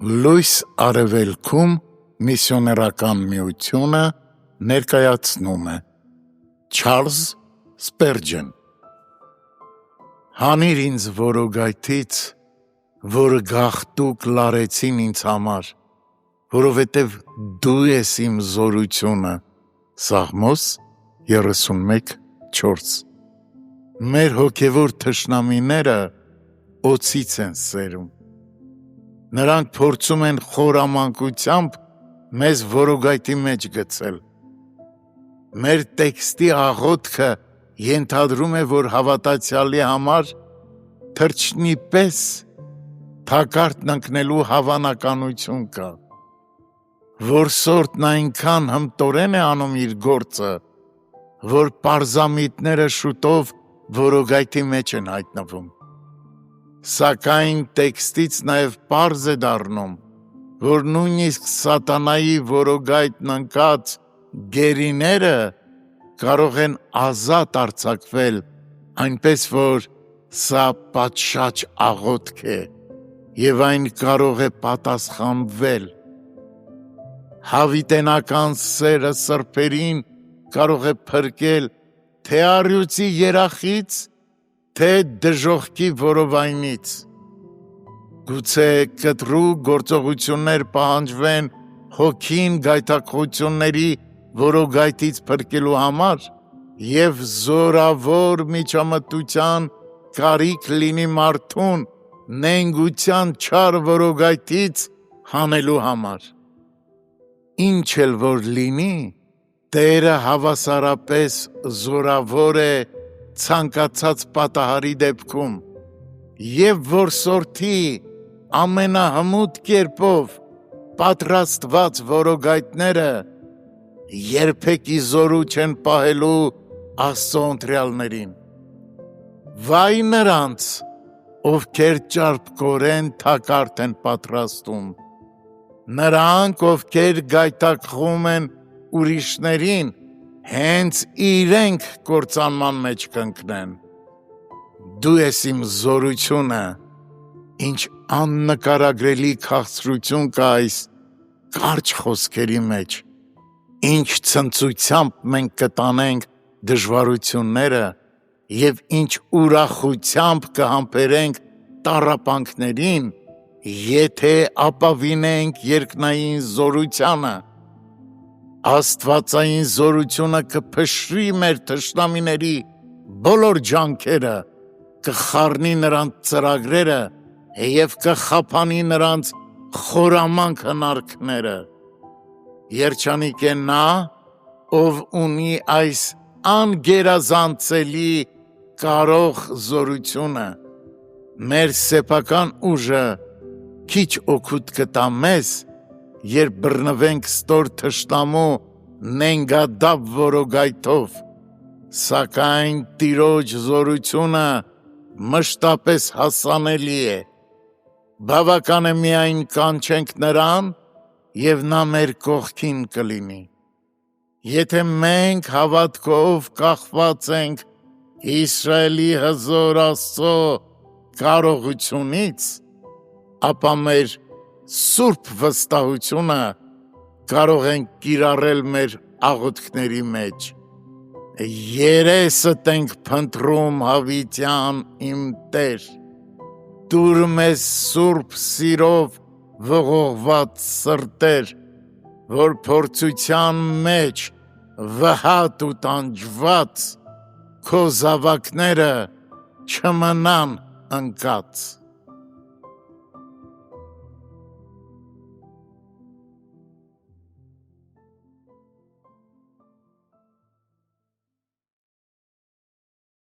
Լույս արևելքում միսիոներական միությունը ներկայացնում է Չարլզ Սպերջեն Հանիր ինձ որոգայթից, որ գաղտուկ լարեցին ինձ համար, որովհետև դու ես իմ զորությունը, Սաղմոս 31:4 Մեր հոգևոր թշնամիները օձից են սերում, նրանք փորձում են խորամանկությամբ մեզ որոգայթի մեջ գցել, մեր տեքստի աղոթքը ենթադրում է, որ հավատացյալի համար թռչնի պես թակարդն ընկնելու հավանականություն կա, որսորդն այնքան հմտորեն է անում իր գործը, որ պարզամիտները շուտով որոգայթի մեջ են հայտնվում, սակայն տեքստից նաև պարզ է դառնում, որ նույնիսկ սատանայի որոգայթն ընկած գերիները կարող են ազատ արձակվել, այնպես որ սա պատշաճ աղոթք է և այն կարող է պատասխանվել, հավիտենական սերը սրբերին կարող է փրկել թե առյուծի երախից, թե դժոխքի որովայնից, գուցե կտրուկ գործողություններ պահանջվեն հոգին գայթակղությունների որոգայթից փրկելու համար և զորավոր միջամտության կարիք լինի մարդուն նենգության չար որոգայթից հանելու համար, ինչ էլ որ լինի, Տերը հավասարապես զորավոր է ցանկացած պատահարի դեպքում և որսորդի ամենահմուտ կերպով պատրաստված որոգայթները երբեք իզորու չեն պահելու Աստծո ընտրյալներին, վայ նրանց, ովքեր ճարպկորեն թակարդ են պատրաստում, նրանք, ովքեր գայթակղում են ուրիշներին, հենց իրենք կործանման մեջ կընկնեն, դու ես իմ զորությունը, ինչ աննկարագրելի քաղցրություն կա այս կարճ խոսքերի մեջ, ինչ ցնծությամբ մենք կտանենք դժվարությունները և ինչ ուրախությամբ կհամբերենք տառապանքներին, եթե ապավինենք երկնային զորությանը, Աստվածային զորությունը կփշրի մեր թշնամիների բոլոր ջանքերը, կխառնի նրանց ծրագրերը և կխափանի նրանց խորամանկ հնարքները, երջանիկ է նա, ով ունի այս անգերազանցելի կարող զորությունը, մեր սեփական ուժը քիչ օգուտ կտա մեզ, երբ բռնվենք ստոր թշնամու նենգադապ որոգայթով, սակայն Տիրոջ զորությունը մշտապես հասանելի է, բավական է միայն կանչենք նրան և նա մեր կողքին կլինի, եթե մենք հավատքով կախված ենք Իսրայելի հզոր Աստծո կարողությունից, ապա մեր սուրբ վստահությունը կարող ենք կիրառել մեր աղոթքների մեջ, երեսդ ենք փնտրում հավիտյան իմ Տեր, տուր մեզ սուրբ սիրով ողողված սրտեր, որ փորձության մեջ վհատ ու տանջված, քո զավակները չմնան ընկած,